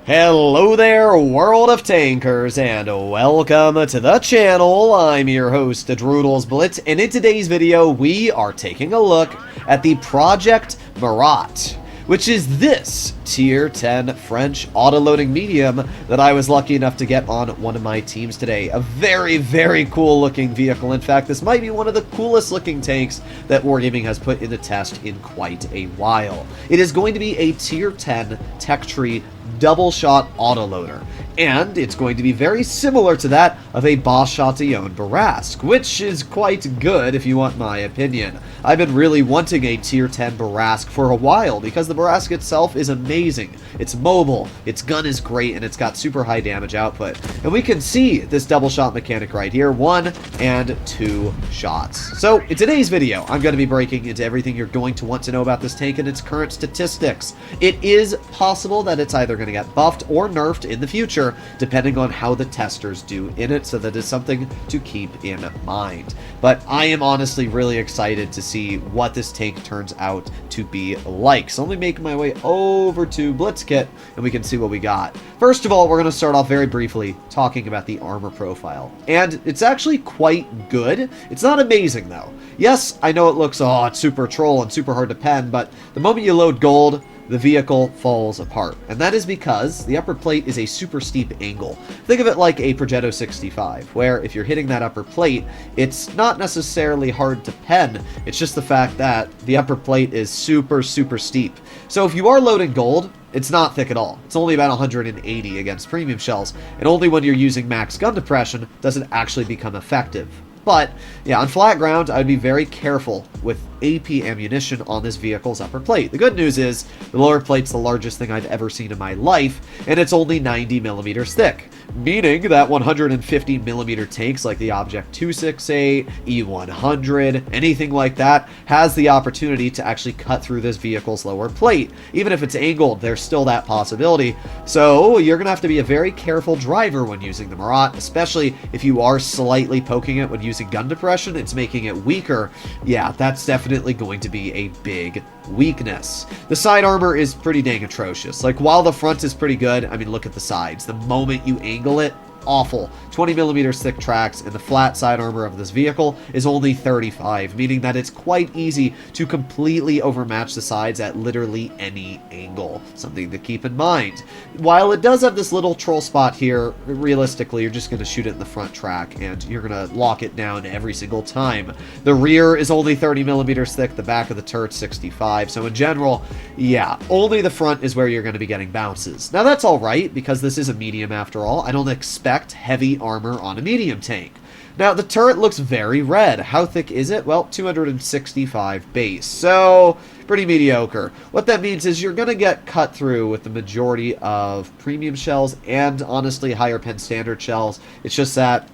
Hello there, world of tankers, and welcome to the channel. I'm your host, Droodles Blitz, and in today's video, we are taking a look at the Project Murat, which is this Tier 10 French autoloading medium that I was lucky enough to get on one of my teams today. A very, very cool looking vehicle. In fact, this might be one of the coolest looking tanks that Wargaming has put into test in quite a while. It is going to be a Tier 10 Tech Tree double shot autoloader, and it's going to be very similar to that of a Boss Chatillon Barrasque, which is quite good if you want my opinion. I've been really wanting a Tier 10 Barrasque for a while because the Barrasque itself is amazing. It's mobile, its gun is great, and it's got super high damage output. And we can see this double shot mechanic right here, 1 and 2 shots. So in today's video, I'm going to be breaking into everything you're going to want to know about this tank and its current statistics. It is possible that it's either going to get buffed or nerfed in the future, depending on how the testers do in it, so that is something to keep in mind. But I am honestly really excited to see what this tank turns out to be like. So let me make my way over to Blitzkit and we can see what we got. First of all, we're going to start off very briefly talking about the armor profile. And it's actually quite good. It's not amazing though. Yes, I know it looks, it's super troll and super hard to pen, but the moment you load gold, the vehicle falls apart. And that is because the upper plate is a super steep angle. Think of it like a Progetto 65, where if you're hitting that upper plate, it's not necessarily hard to pen, it's just the fact that the upper plate is super, super steep. So if you are loading gold, it's not thick at all. It's only about 180 against premium shells, and only when you're using max gun depression does it actually become effective. But, yeah, on flat ground, I'd be very careful with AP ammunition on this vehicle's upper plate. The good news is, the lower plate's the largest thing I've ever seen in my life, and it's only 90 millimeters thick. Meaning that 150 millimeter tanks like the Object 268, E100, anything like that, has the opportunity to actually cut through this vehicle's lower plate. Even if it's angled, there's still that possibility. So, you're going to have to be a very careful driver when using the Murat, especially if you are slightly poking it when using gun depression, it's making it weaker. Yeah, that's definitely going to be a big weakness. The side armor is pretty dang atrocious. Like, while the front is pretty good, I mean, look at the sides. The moment you angle it, awful. 20 millimeters thick tracks, and the flat side armor of this vehicle is only 35, meaning that it's quite easy to completely overmatch the sides at literally any angle. Something to keep in mind. While it does have this little troll spot here, realistically, you're just going to shoot it in the front track, and you're going to lock it down every single time. The rear is only 30 millimeters thick, the back of the turret's 65, so in general, yeah, only the front is where you're going to be getting bounces. Now that's alright, because this is a medium after all. I don't expect heavy armor on a medium tank. Now, the turret looks very red. How thick is it? Well, 265 base, so pretty mediocre. What that means is you're going to get cut through with the majority of premium shells and, honestly, higher pen standard shells. It's just that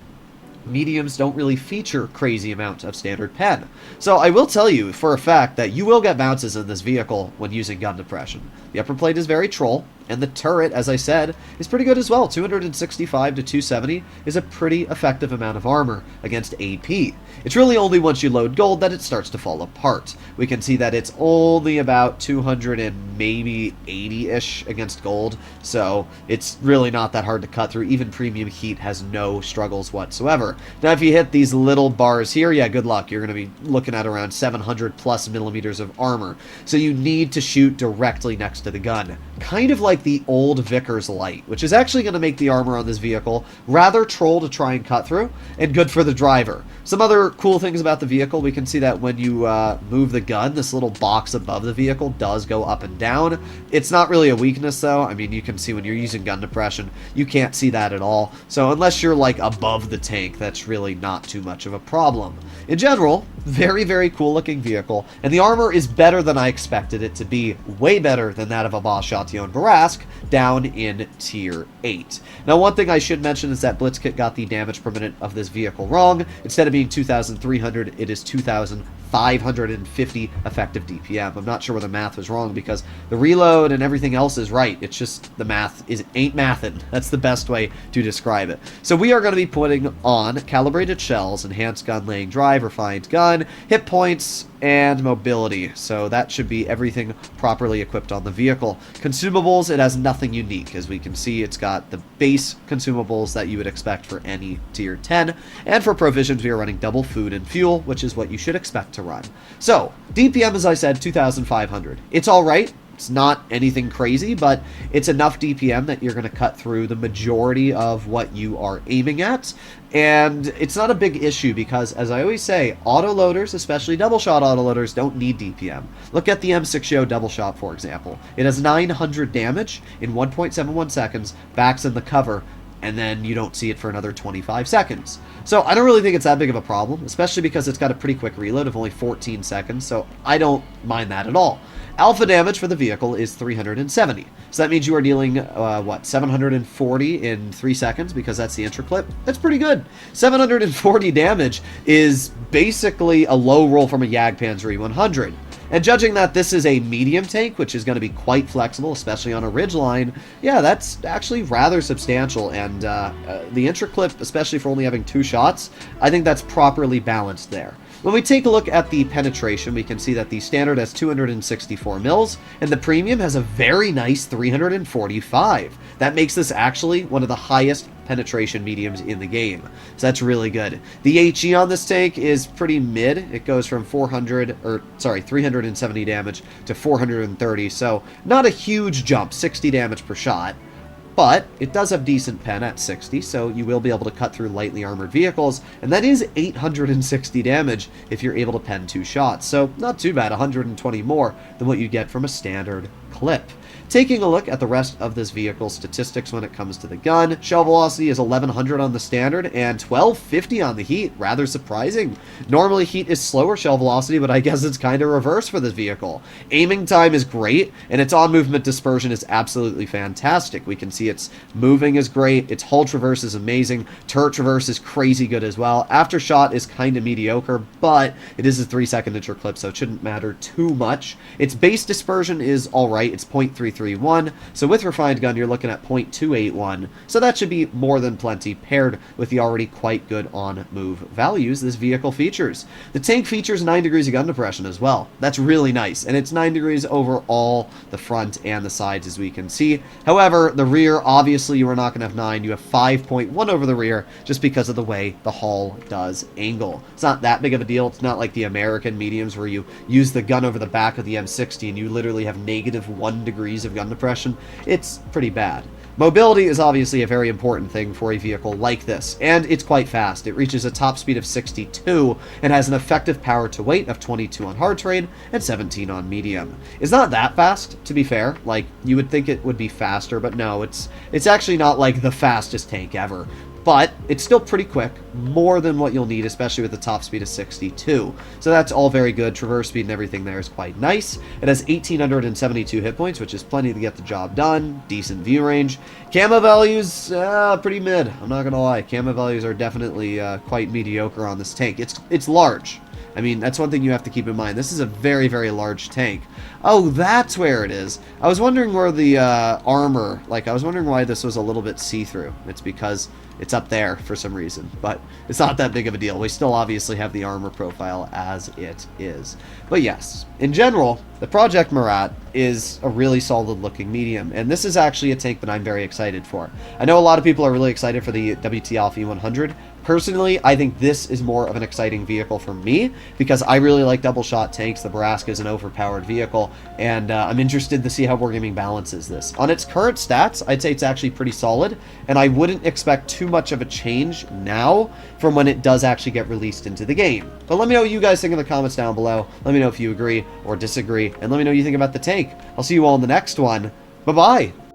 mediums don't really feature crazy amounts of standard pen. So I will tell you for a fact that you will get bounces in this vehicle when using gun depression. The upper plate is very troll, and the turret, as I said, is pretty good as well. 265 to 270 is a pretty effective amount of armor against AP. It's really only once you load gold that it starts to fall apart. We can see that it's only about 200 and maybe 80-ish against gold, so it's really not that hard to cut through. Even premium heat has no struggles whatsoever. Now, if you hit these little bars here, yeah, good luck. You're going to be looking at around 700 plus millimeters of armor. So you need to shoot directly next to the gun. Kind of like the old Vickers Light, which is actually going to make the armor on this vehicle rather troll to try and cut through, and good for the driver. Some other cool things about the vehicle, we can see that when you move the gun, this little box above the vehicle does go up and down. It's not really a weakness though. I mean, you can see when you're using gun depression, you can't see that at all. So unless you're like above the tank, that's really not too much of a problem. In general, very, very cool looking vehicle, and the armor is better than I expected it to be, way better than that of a Boss Chatillon Barrasque, down in Tier 8. Now, one thing I should mention is that Blitzkit got the damage per minute of this vehicle wrong. Instead of being 2,300, it is 2,500. 550 effective DPM. I'm not sure where the math was wrong because the reload and everything else is right. It's just the math ain't mathin'. That's the best way to describe it. So we are going to be putting on calibrated shells, enhanced gun laying drive, refined gun, hit points, and mobility. So that should be everything properly equipped on the vehicle. Consumables, it has nothing unique. As we can see, it's got the base consumables that you would expect for any tier 10. And for provisions, we are running double food and fuel, which is what you should expect to run. So, DPM, as I said, 2,500. It's alright. It's not anything crazy, but it's enough DPM that you're going to cut through the majority of what you are aiming at. And it's not a big issue because, as I always say, autoloaders, especially double shot autoloaders, don't need DPM. Look at the M6 double shot, for example. It has 900 damage in 1.71 seconds, backs in the cover, and then you don't see it for another 25 seconds. So I don't really think it's that big of a problem, especially because it's got a pretty quick reload of only 14 seconds, so I don't mind that at all. Alpha damage for the vehicle is 370. So that means you are dealing, 740 in 3 seconds, because that's the intro clip. That's pretty good. 740 damage is basically a low roll from a Jagdpanzer E100. And judging that this is a medium tank, which is going to be quite flexible, especially on a ridgeline, yeah, that's actually rather substantial. And the intro clip, especially for only having 2 shots, I think that's properly balanced there. When we take a look at the penetration, we can see that the standard has 264 mils, and the premium has a very nice 345. That makes this actually one of the highest penetration mediums in the game. So that's really good. The HE on this tank is pretty mid. It goes from 370 damage to 430, so not a huge jump, 60 damage per shot. But it does have decent pen at 60, so you will be able to cut through lightly armored vehicles, and that is 860 damage if you're able to pen 2 shots. So not too bad, 120 more than what you get from a standard clip. Taking a look at the rest of this vehicle's statistics when it comes to the gun, shell velocity is 1100 on the standard and 1250 on the heat. Rather surprising. Normally heat is slower shell velocity, but I guess it's kind of reverse for this vehicle. Aiming time is great, and its on-movement dispersion is absolutely fantastic. We can see its moving is great, its hull traverse is amazing, turret traverse is crazy good as well. After shot is kind of mediocre, but it is a 3-second intro clip, so it shouldn't matter too much. Its base dispersion is alright, it's 0.331, so with refined gun you're looking at 0.281, so that should be more than plenty paired with the already quite good on-move values this vehicle features. The tank features 9 degrees of gun depression as well. That's really nice, and it's 9 degrees over all the front and the sides, as we can see. However, the rear, obviously you are not going to have 9, you have 5.1 over the rear just because of the way the hull does angle. It's not that big of a deal. It's not like the American mediums where you use the gun over the back of the M60 and you literally have -1 degrees of gun depression. It's pretty bad. Mobility is obviously a very important thing for a vehicle like this, and it's quite fast. It reaches a top speed of 62 and has an effective power to weight of 22 on hard terrain and 17 on medium. It's not that fast, to be fair. Like, you would think it would be faster, but no, it's actually not like the fastest tank ever. But it's still pretty quick, more than what you'll need, especially with the top speed of 62. So that's all very good. Traverse speed and everything there is quite nice. It has 1,872 hit points, which is plenty to get the job done. Decent view range. Camo values, pretty mid. I'm not going to lie. Camo values are definitely quite mediocre on this tank. It's large. I mean, that's one thing you have to keep in mind. This is a very, very large tank. Oh, that's where it is. I was wondering where the armor, I was wondering why this was a little bit see-through. It's because it's up there for some reason, but it's not that big of a deal. We still obviously have the armor profile as it is. But yes, in general, the Project Murat is a really solid looking medium, and this is actually a tank that I'm very excited for. I know a lot of people are really excited for the WT Alpha E100. Personally, I think this is more of an exciting vehicle for me because I really like double shot tanks. The Nebraska is an overpowered vehicle, and I'm interested to see how Wargaming balances this. On its current stats, I'd say it's actually pretty solid, and I wouldn't expect too much of a change now from when it does actually get released into the game. But let me know what you guys think in the comments down below. Let me know if you agree or disagree, and let me know what you think about the tank. I'll see you all in the next one. Bye-bye!